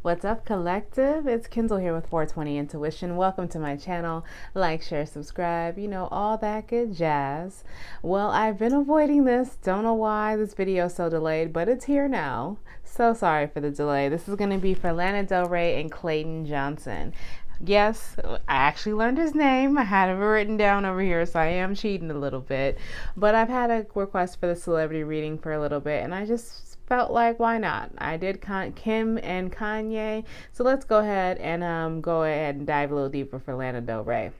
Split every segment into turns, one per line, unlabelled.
What's up, collective? It's Kendall here with 420 Intuition. Welcome to my channel. Like, share, subscribe, you know, all that good jazz. Well, I've been avoiding this. Don't know why this video is so delayed, but it's here now. So sorry for the delay. This is going to be for Lana Del Rey and Clayton Johnson. Yes, I actually learned his name. I had it written down over here, so I am cheating a little bit. But I've had a request for the celebrity reading for a little bit, and I just felt like, why not? I did Kim and Kanye, so let's go ahead and dive a little deeper for Lana Del Rey.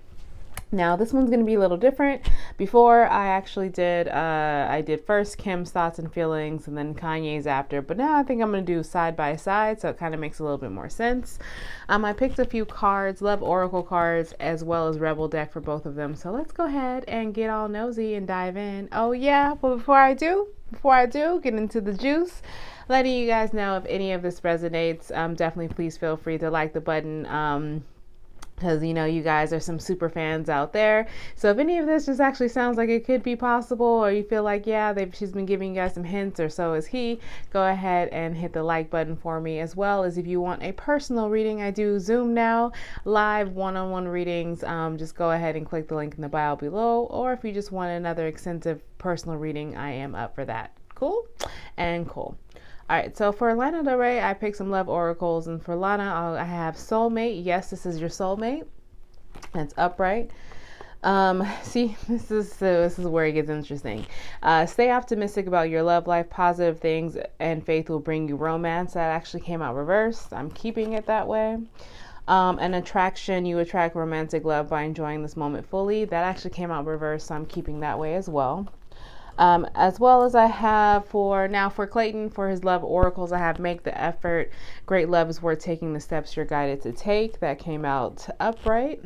Now this one's going to be a little different. Before I actually did, I did first Kim's thoughts and feelings and then Kanye's after, but now I think I'm going to do side by side, so it kind of makes a little bit more sense. I picked a few cards, Love Oracle cards, as well as Rebel deck for both of them. So let's go ahead and get all nosy and dive in. Oh yeah, but before I do, get into the juice, letting you guys know if any of this resonates, definitely please feel free to like the button, because you know you guys are some super fans out there. So if any of this just actually sounds like it could be possible, or you feel like, yeah, she's been giving you guys some hints, or so is he, go ahead and hit the like button for me. As well as if you want a personal reading, I do Zoom now, live one-on-one readings. Just go ahead and click the link in the bio below, or if you just want another extensive personal reading, I am up for that. Cool and cool. All right, so for Lana Del Rey, I picked some love oracles, and for Lana, I have soulmate. Yes, this is your soulmate. That's upright. See, this is where it gets interesting. Stay optimistic about your love life. Positive things and faith will bring you romance. That actually came out reversed. I'm keeping it that way. An attraction, you attract romantic love by enjoying this moment fully. That actually came out reversed, so I'm keeping that way as well. As well as I have for Clayton, for his love oracles, I have make the effort. Great love is worth taking the steps you're guided to take. That came out upright.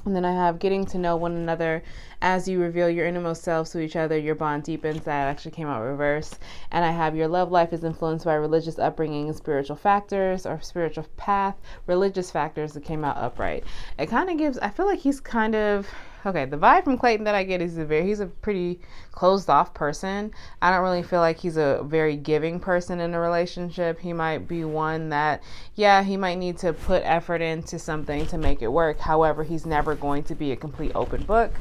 And then I have getting to know one another as you reveal your innermost selves to each other, your bond deepens. That actually came out reverse. And I have your love life is influenced by religious upbringing and spiritual factors, or spiritual path, religious factors. That came out upright. It kind of gives, I feel like he's kind of, okay, the vibe from Clayton that I get is he's a pretty closed off person. I don't really feel like he's a very giving person in a relationship. He might be one that, yeah, he might need to put effort into something to make it work. However, he's never going to be a complete open book.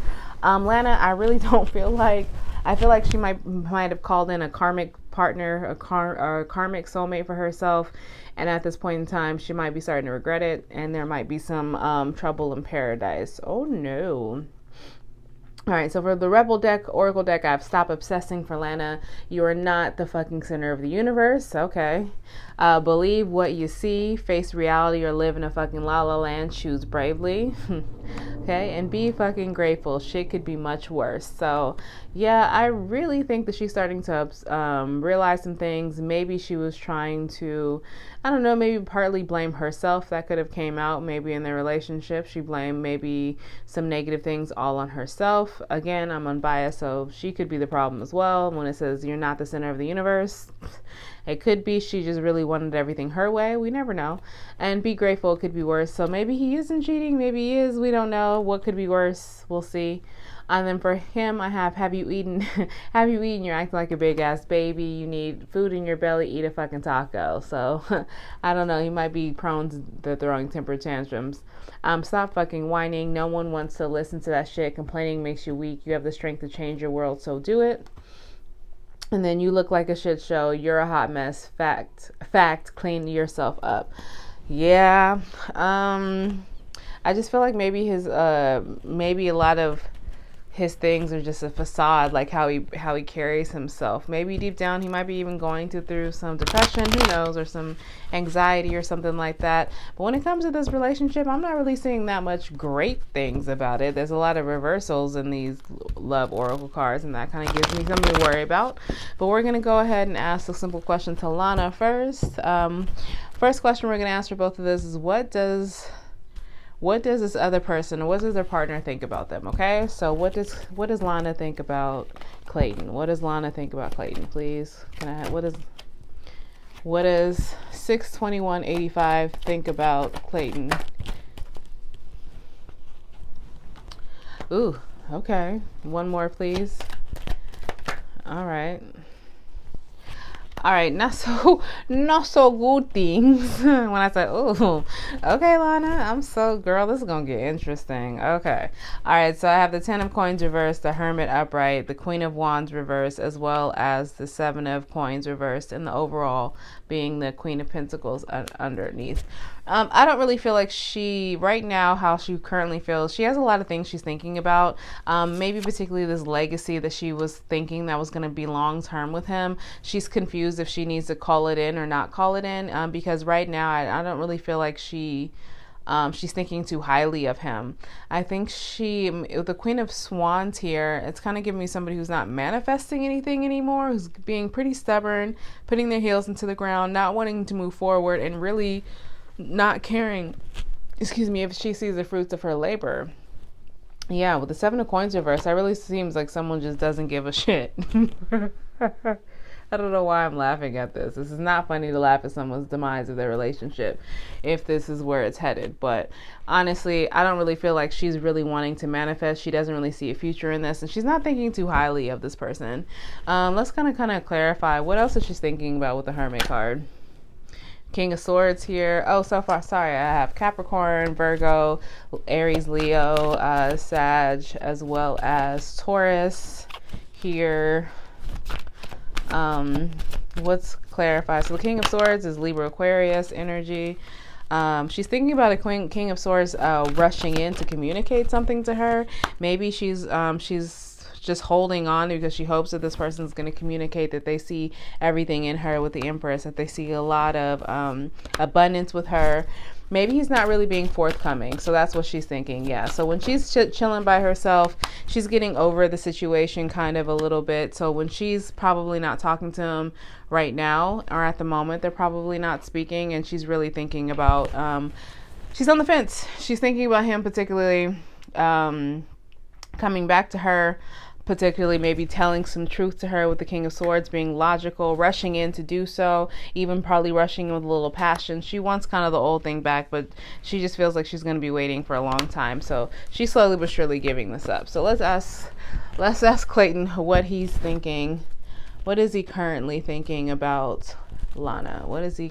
Lana, I really don't feel like, I feel like she might have called in a karmic partner, a karmic soulmate for herself. And at this point in time, she might be starting to regret it. And there might be some trouble in paradise. Oh, no. All right, so for the Rebel deck, Oracle deck, I have stop obsessing for Lana. You are not the fucking center of the universe. Okay. Believe what you see, face reality, or live in a fucking la la land. Choose bravely. Okay, and be fucking grateful. Shit could be much worse. So yeah, I really think that she's starting to realize some things. Maybe she was trying to, I don't know, maybe partly blame herself. That could have came out maybe in their relationship. She blamed maybe some negative things all on herself. Again, I'm unbiased, so she could be the problem as well. When it says you're not the center of the universe, it could be she just really wanted everything her way. We never know. And be grateful, it could be worse. So maybe he isn't cheating, maybe he is. We don't know. What could be worse? We'll see. And then for him, I have you eaten? Have you eaten? You're acting like a big ass baby. You need food in your belly. Eat a fucking taco. So I don't know. He might be prone to throwing temper tantrums. Stop fucking whining. No one wants to listen to that shit. Complaining makes you weak. You have the strength to change your world, so do it. And then you look like a shit show. You're a hot mess. Fact. Clean yourself up. Yeah. I just feel like maybe maybe a lot of his things are just a facade, like how he carries himself. Maybe deep down he might be even going through some depression, who knows, or some anxiety or something like that. But when it comes to this relationship, I'm not really seeing that much great things about it. There's a lot of reversals in these love oracle cards, and that kind of gives me something to worry about. But we're going to go ahead and ask a simple question to Lana first. First question we're going to ask for both of this is, what does this other person, what does their partner think about them? Okay, so what does Lana think about Clayton? What does Lana think about Clayton? Please, what does 62185 think about Clayton? Ooh, okay. One more, please. All right. All right, not so good things. When I say, oh, okay, Lana, I'm so, girl, this is gonna get interesting. Okay, all right, so I have the 10 of coins reversed, the Hermit upright, the Queen of Wands reversed, as well as the 7 of coins reversed, and the overall being the Queen of Pentacles underneath. I don't really feel like she, right now, how she currently feels, she has a lot of things she's thinking about. Maybe particularly this legacy that she was thinking that was going to be long term with him. She's confused if she needs to call it in or not call it in, because right now I don't really feel like she's thinking too highly of him. I think the Queen of Swans here, it's kind of giving me somebody who's not manifesting anything anymore, who's being pretty stubborn, putting their heels into the ground, not wanting to move forward, and really not caring, if she sees the fruits of her labor. Yeah, with the 7 of coins reversed, that really seems like someone just doesn't give a shit. I don't know why I'm laughing at this. This is not funny to laugh at someone's demise of their relationship if this is where it's headed. But honestly, I don't really feel like she's really wanting to manifest. She doesn't really see a future in this, and she's not thinking too highly of this person. Let's kind of clarify. What else is she thinking about with the Hermit card? King of Swords here. Oh, so far, sorry, I have Capricorn, Virgo, Aries, Leo, Sag, as well as Taurus here. Let's clarify. So the King of Swords is Libra, Aquarius energy. She's thinking about a King of Swords rushing in to communicate something to her. Maybe she's just holding on because she hopes that this person is going to communicate that they see everything in her with the Empress, that they see a lot of abundance with her. Maybe he's not really being forthcoming. So that's what she's thinking. Yeah. So when she's chilling by herself, she's getting over the situation kind of a little bit. So when she's probably not talking to him right now, or at the moment, they're probably not speaking, and she's really thinking about, she's on the fence. She's thinking about him particularly coming back to her, particularly maybe telling some truth to her with the King of Swords, being logical, rushing in to do so, even probably rushing with a little passion. She wants kind of the old thing back, but she just feels like she's going to be waiting for a long time. So she's slowly but surely giving this up. So let's ask Clayton what he's thinking. What is he currently thinking about Lana? What is he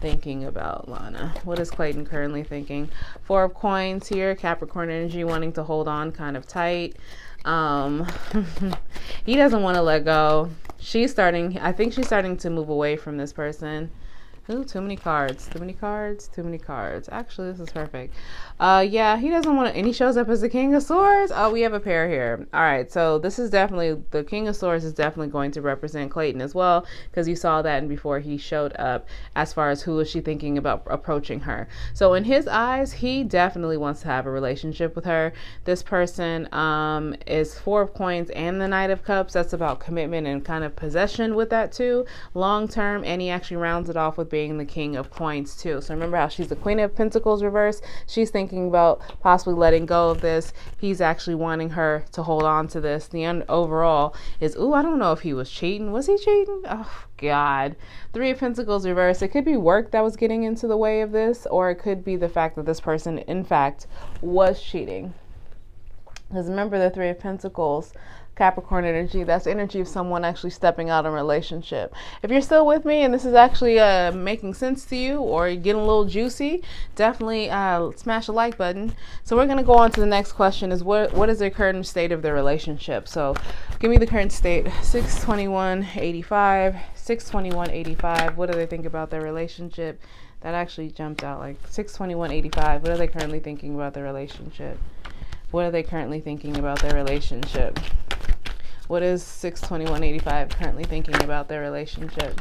thinking about Lana? What is Clayton currently thinking? 4 of coins here, Capricorn energy, wanting to hold on kind of tight. He doesn't want to let go. I think she's starting to move away from this person. Ooh, too many cards. Actually, this is perfect. Yeah, he doesn't want to, and he shows up as the King of Swords. Oh, we have a pair here. All right, so this is definitely, the King of Swords is definitely going to represent Clayton as well, because you saw that and before he showed up as far as who is she thinking about approaching her. So in his eyes, he definitely wants to have a relationship with her. This person is 4 of coins and the Knight of Cups. That's about commitment and kind of possession with that too, long term, and he actually rounds it off with being the King of Coins too. So remember how she's the Queen of Pentacles reversed. She's thinking about possibly letting go of this. He's actually wanting her to hold on to this. The end overall is, ooh, I don't know if he was cheating. Was he cheating? Oh God. 3 of Pentacles reversed. It could be work that was getting into the way of this, or it could be the fact that this person in fact was cheating. Because remember, the 3 of Pentacles, Capricorn energy, that's energy of someone actually stepping out in a relationship. If you're still with me and this is actually making sense to you, or you're getting a little juicy, definitely smash the like button. So we're going to go on to the next question, is what is the current state of their relationship? So give me the current state. 621.85, 621.85. What do they think about their relationship? That actually jumped out, like 621.85. What are they currently thinking about their relationship? What are they currently thinking about their relationship? What is 621.85 currently thinking about their relationship?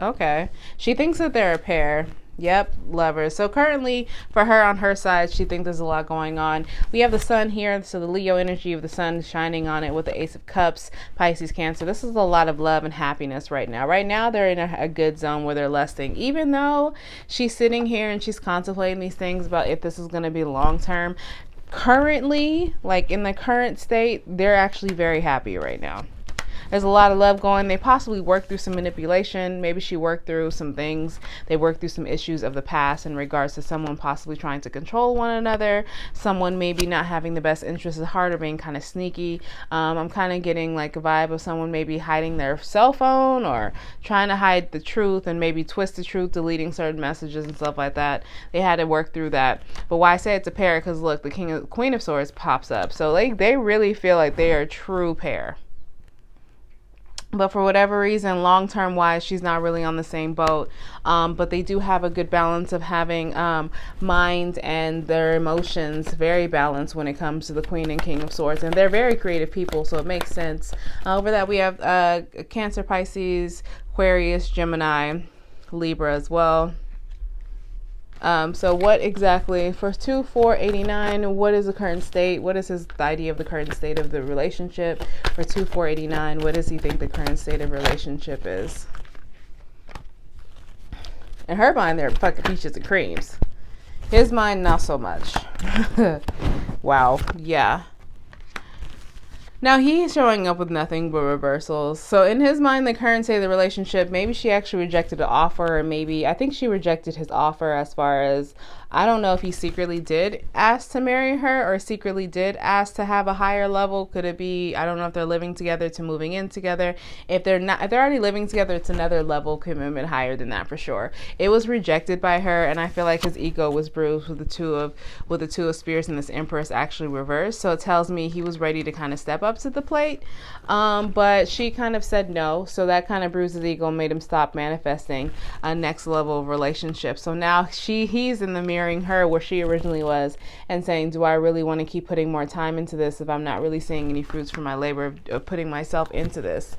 Okay. She thinks that they're a pair. Yep, Lovers. So currently for her, on her side, she thinks there's a lot going on. We have the sun here, so the Leo energy of the sun shining on it with the Ace of Cups, Pisces, Cancer. This is a lot of love and happiness right now. Right now they're in a good zone where they're lusting. Even though she's sitting here and she's contemplating these things about if this is going to be long term, currently, like in the current state, they're actually very happy right now. There's a lot of love going. They possibly worked through some manipulation. Maybe she worked through some things. They worked through some issues of the past in regards to someone possibly trying to control one another, someone maybe not having the best interests at heart or being kind of sneaky. I'm kind of getting like a vibe of someone maybe hiding their cell phone or trying to hide the truth and maybe twist the truth, deleting certain messages and stuff like that. They had to work through that. But why I say it's a pair, because look, the Queen of Swords pops up. So they really feel like they are a true pair. But for whatever reason, long-term wise, she's not really on the same boat. But they do have a good balance of having mind and their emotions very balanced when it comes to the Queen and King of Swords. And they're very creative people, so it makes sense. Over that, we have Cancer, Pisces, Aquarius, Gemini, Libra as well. So what exactly for 2-4-89, what is the current state? What is the idea of the current state of the relationship? For 2-4-89, what does he think the current state of relationship is? In her mind, they're fucking peaches and creams. His mind, not so much. Wow. Yeah. Now he's showing up with nothing but reversals. So in his mind, the current state of the relationship, maybe she actually rejected the offer, or maybe I think she rejected his offer as far as, I don't know if he secretly did ask to marry her or secretly did ask to have a higher level. Could it be, I don't know if they're living together to moving in together. If they're not, if they're already living together, it's another level commitment higher than that for sure. It was rejected by her, and I feel like his ego was bruised with the two of Spears and this Empress actually reversed. So it tells me he was ready to kind of step up to the plate. But she kind of said no. So that kind of bruised his ego and made him stop manifesting a next level of relationship. So now he's in the mirroring her where she originally was and saying, do I really want to keep putting more time into this if I'm not really seeing any fruits from my labor of putting myself into this?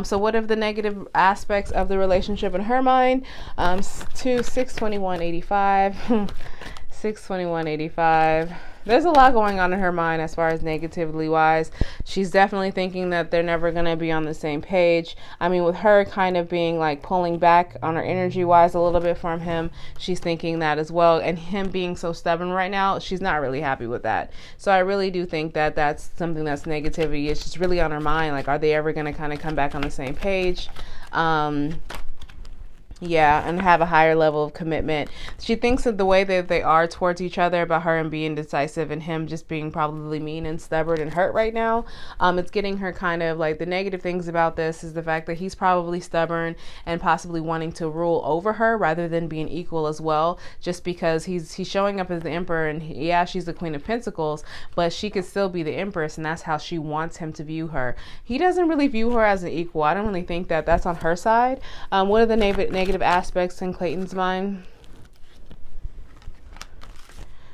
So what are the negative aspects of the relationship in her mind? 6/21/85. 6/21/85. There's a lot going on in her mind as far as negatively wise. She's definitely thinking that they're never going to be on the same page. I mean, with her kind of being like pulling back on her energy wise a little bit from him, she's thinking that as well. And him being so stubborn right now, she's not really happy with that. So I really do think that that's something that's negativity. It's just really on her mind. Like, are they ever going to kind of come back on the same page? Yeah, and have a higher level of commitment. She thinks that the way that they are towards each other, about her and being decisive and him just being probably mean and stubborn and hurt right now, it's getting her kind of like, the negative things about this is the fact that he's probably stubborn and possibly wanting to rule over her rather than being equal as well, just because he's showing up as the Emperor, and yeah, she's the Queen of Pentacles, but she could still be the Empress, and that's how she wants him to view her. He doesn't really view her as an equal. I don't really think that that's on her side. What are the negative aspects in Clayton's mind?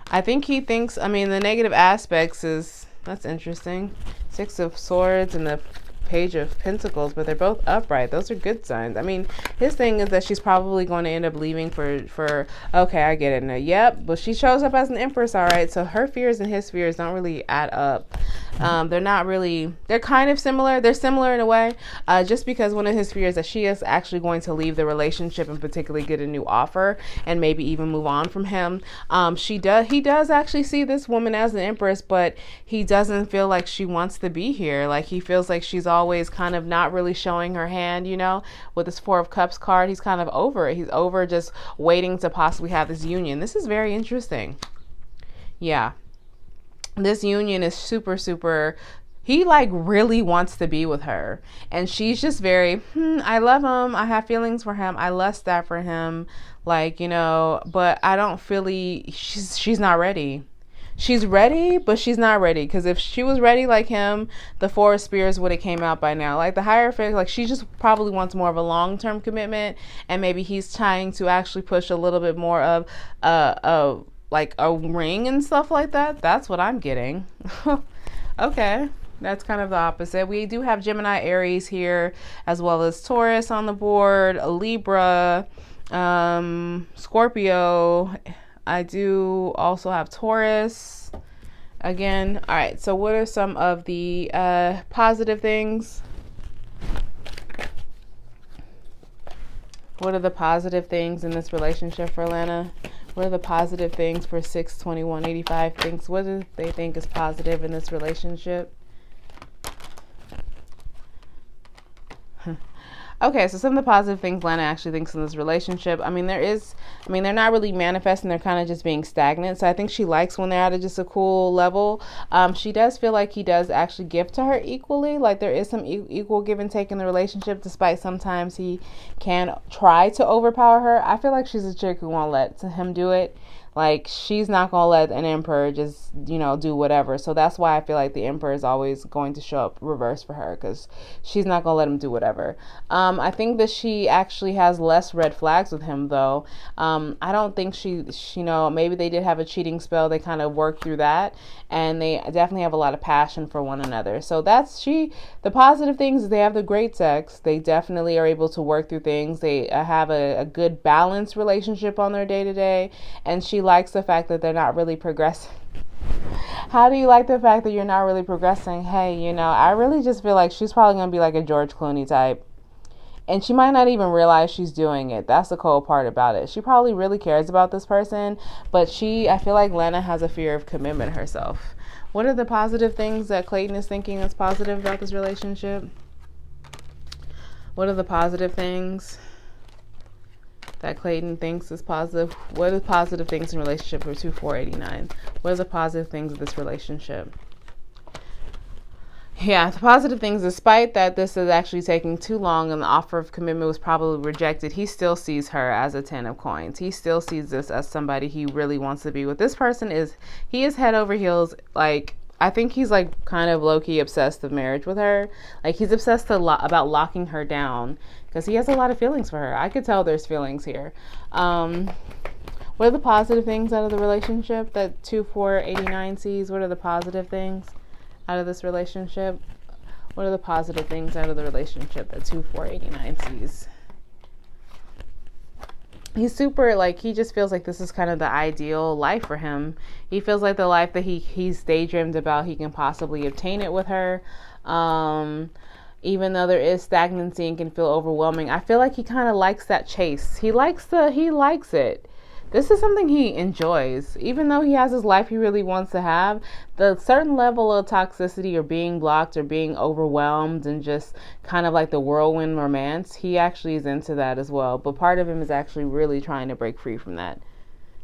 I think he thinks, I mean, the negative aspects is, that's interesting, 6 of Swords and the Page of Pentacles, but they're both upright. Those are good signs. I mean, his thing is that she's probably going to end up leaving for okay, I get it now. Yep, but she shows up as an Empress, all right. So her fears and his fears don't really add up. They're not really, they're kind of similar. They're similar in a way, just because one of his fears that she is actually going to leave the relationship and particularly get a new offer and maybe even move on from him. He does actually see this woman as an Empress, but he doesn't feel like she wants to be here. Like, he feels like she's always kind of not really showing her hand, you know. With this 4 of Cups card, he's kind of over it. He's over just waiting to possibly have this union. This is very interesting. Yeah. This union is super, super, he like really wants to be with her, and she's just very, I love him, I have feelings for him, I lust that for him, like, you know, but I don't feel she's not ready. She's ready, but she's not ready, because if she was ready like him, the 4 of Spears would have came out by now. Like the Hierophant, like she just probably wants more of a long-term commitment, and maybe he's trying to actually push a little bit more of like a ring and stuff like that. That's what I'm getting. Okay, that's kind of the opposite. We do have Gemini, Aries here, as well as Taurus on the board, Libra, Scorpio. I do also have Taurus again. All right, so what are some of the positive things? What are the positive things in this relationship for Lana? What are the positive things for 6/21/85 things? What do they think is positive in this relationship? Okay, so some of the positive things Lana actually thinks in this relationship. They're not really manifesting. They're kind of just being stagnant. So I think she likes when they're at just a cool level. She does feel like he does actually give to her equally. Like there is some equal give and take in the relationship, despite sometimes he can try to overpower her. I feel like she's a chick who won't let him do it. Like, she's not going to let an emperor just, do whatever. So that's why I feel like the emperor is always going to show up reverse for her, because she's not going to let him do whatever. I think that she actually has less red flags with him, though. I don't think she, maybe they did have a cheating spell. They kind of worked through that, and they definitely have a lot of passion for one another. So the positive things is they have the great sex. They definitely are able to work through things. They have a good balanced relationship on their day-to-day, and she likes the fact that they're not really progressing. How do you like the fact that you're not really progressing? Hey, I really just feel like she's probably going to be like a George Clooney type. And she might not even realize she's doing it. That's the cool part about it. She probably really cares about this person, but I feel like Lana has a fear of commitment herself. What are the positive things that Clayton is thinking that's positive about this relationship? What are the positive things that Clayton thinks is positive? What are the positive things in relationship for 2489? What are the positive things of this relationship? Yeah, the positive things, despite that this is actually taking too long and the offer of commitment was probably rejected, he still sees her as a 10 of coins. He still sees this as somebody he really wants to be with. This person is head over heels. Like, I think he's like kind of low-key obsessed with marriage with her. Like, he's obsessed about locking her down because he has a lot of feelings for her. I could tell there's feelings here. What are the positive things out of the relationship that 2489 sees? What are the positive things out of this relationship? What are the positive things out of the relationship that 2489 sees? He's super, he just feels like this is kind of the ideal life for him. He feels like the life that he's daydreamed about, he can possibly obtain it with her. Even though there is stagnancy and can feel overwhelming, I feel like he kind of likes that chase. He likes it. This is something he enjoys. Even though he has his life he really wants to have, the certain level of toxicity or being blocked or being overwhelmed and just kind of like the whirlwind romance, he actually is into that as well. But part of him is actually really trying to break free from that.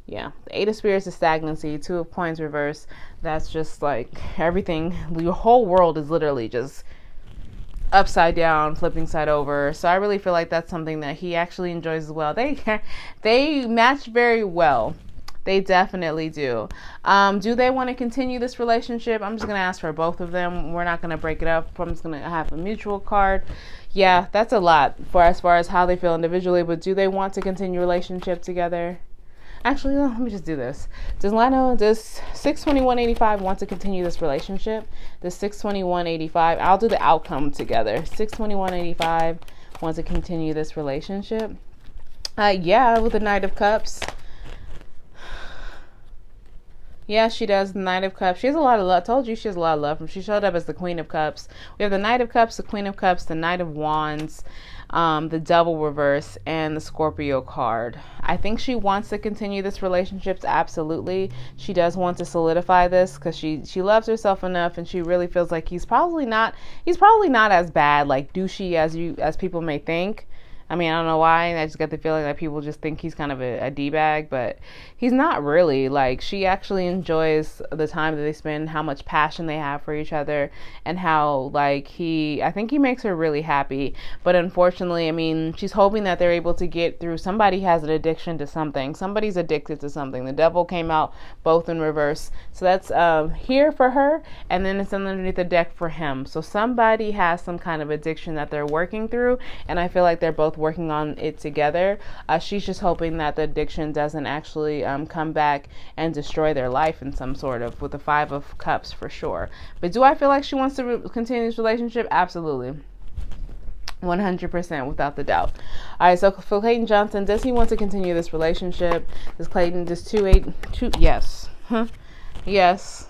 Yeah, the Eight of Spirits is stagnancy, Two of Coins reverse. That's just like everything. Your whole world is literally just upside down, flipping side over. So I really feel like that's something that he actually enjoys as well. They match very well. They definitely do. Do they want to continue this relationship? I'm just going to ask for both of them. We're not going to break it up. I'm just going to have a mutual card. Yeah, that's a lot for as far as how they feel individually, but do they want to continue relationship together? Actually, let me just do this. Does 62185 want to continue this relationship? Does 62185, I'll do the outcome together. 62185 wants to continue this relationship. Yeah, with the Knight of Cups. Yeah, she does. The Knight of Cups. She has a lot of love. I told you she has a lot of love. She showed up as the Queen of Cups. We have the Knight of Cups, the Queen of Cups, the Knight of Wands, the Devil reverse, and the Scorpio card. I think she wants to continue this relationship. Absolutely. She does want to solidify this because she loves herself enough, and she really feels like he's probably not as bad, like douchey as people may think. I mean, I don't know why. I just got the feeling that people just think he's kind of a D-bag, but he's not really. Like, she actually enjoys the time that they spend, how much passion they have for each other, and how, I think he makes her really happy. But unfortunately, I mean, she's hoping that they're able to get through. Somebody has an addiction to something. Somebody's addicted to something. The Devil came out both in reverse. So that's here for her, and then it's underneath the deck for him. So somebody has some kind of addiction that they're working through, and I feel like they're both working on it together. She's just hoping that the addiction doesn't actually come back and destroy their life in some sort of, with the Five of Cups for sure. But do I feel like she wants to continue this relationship? Absolutely. 100% without the doubt. All right, so for Clayton Johnson, does he want to continue this relationship? Does Clayton just yes. Yes.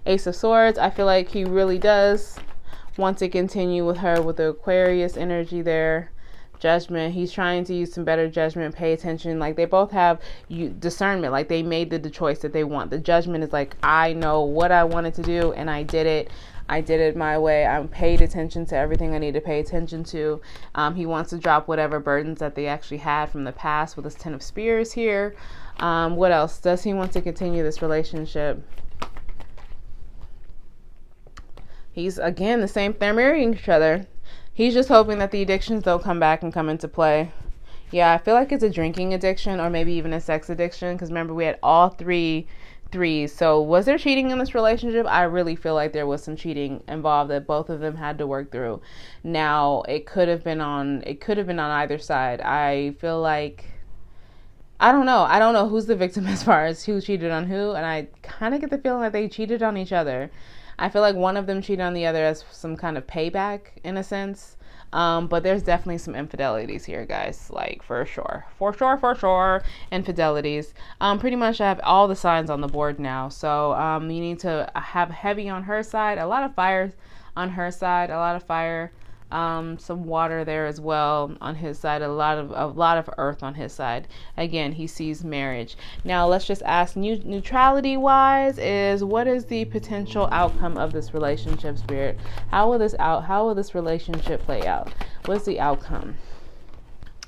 Ace of Swords. I feel like he really does want to continue with her with the Aquarius energy there. Judgment. He's trying to use some better judgment, pay attention. Like, they both have discernment. Like, they made the choice that they want. The Judgment is like, I know what I wanted to do and I did it. I did it my way. I paid attention to everything I need to pay attention to. He wants to drop whatever burdens that they actually had from the past with his 10 of Spears here. What else? Does he want to continue this relationship? He's, again, the same. They're marrying each other. He's just hoping that the addictions don't come back and come into play. Yeah, I feel like it's a drinking addiction or maybe even a sex addiction, because remember, we had all three threes. So was there cheating in this relationship? I really feel like there was some cheating involved that both of them had to work through. Now, it could have been on either side. I feel like, I don't know who's the victim as far as who cheated on who, and I kind of get the feeling that they cheated on each other. I feel like one of them cheated on the other as some kind of payback in a sense. But there's definitely some infidelities here, guys, like for sure, infidelities. Pretty much I have all the signs on the board now. So, you need to have heavy on her side, a lot of fire on her side, a lot of fire, some water there as well on his side, a lot of earth on his side. Again, he sees marriage. Now let's just ask neutrality wise is, what is the potential outcome of this relationship, Spirit? How will this relationship play out? What's the outcome?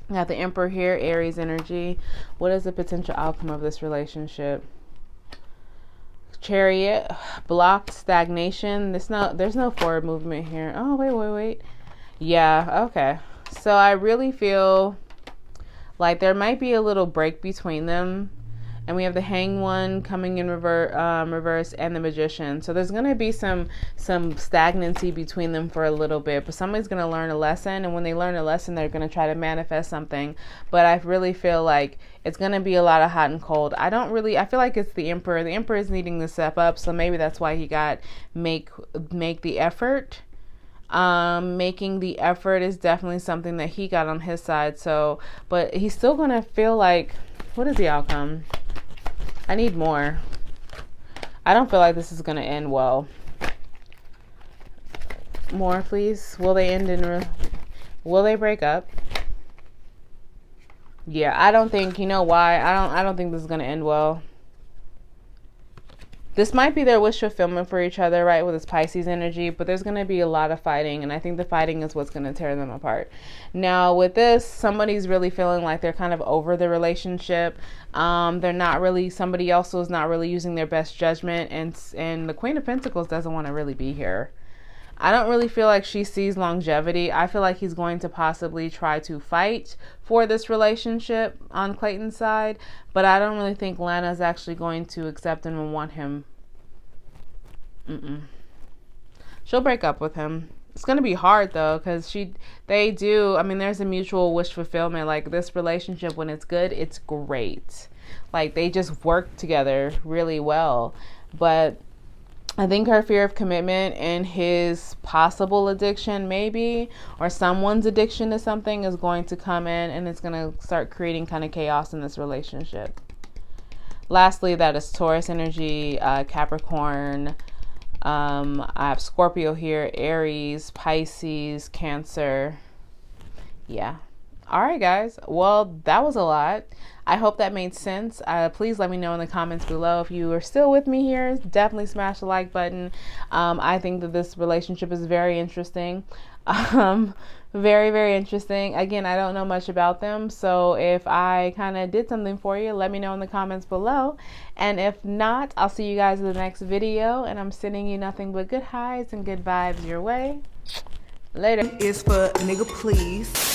We got the Emperor here, Aries energy. What is the potential outcome of this relationship? Chariot, blocked, stagnation. There's no forward movement here. Oh, wait. Yeah, okay. So I really feel like there might be a little break between them. And we have the Hanged One coming in reverse and the Magician. So there's going to be some stagnancy between them for a little bit. But somebody's going to learn a lesson. And when they learn a lesson, they're going to try to manifest something. But I really feel like it's going to be a lot of hot and cold. I feel like it's the Emperor. The Emperor is needing to step up. So maybe that's why he got make the effort. Making the effort is definitely something that he got on his side. So, but he's still going to feel like, what is the outcome? I need more. I don't feel like this is going to end well. More, please. Will they will they break up? Yeah, I don't think, you know why? I don't think this is going to end well. This might be their wish fulfillment for each other, right, with this Pisces energy, but there's going to be a lot of fighting, and I think the fighting is what's going to tear them apart. Now, with this, somebody's really feeling like they're kind of over the relationship. They're not really, somebody else is not really using their best judgment, and the Queen of Pentacles doesn't want to really be here. I don't really feel like she sees longevity. I feel like he's going to possibly try to fight for this relationship on Clayton's side, but I don't really think Lana's actually going to accept him and want him. She'll break up with him. It's going to be hard though, because there's a mutual wish fulfillment. Like this relationship, when it's good, it's great. Like they just work together really well. But I think her fear of commitment and his possible addiction maybe, or someone's addiction to something, is going to come in, and it's going to start creating kind of chaos in this relationship. Lastly, that is Taurus energy, Capricorn. I have Scorpio here, Aries, Pisces, Cancer. Yeah. All right, guys. Well, that was a lot. I hope that made sense. Please let me know in the comments below if you are still with me here. Definitely smash the like button. I think that this relationship is very interesting. Very, very interesting. Again, I don't know much about them, so if I kind of did something for you, let me know in the comments below. And if not, I'll see you guys in the next video, and I'm sending you nothing but good highs and good vibes your way. Later.
It's for nigga please.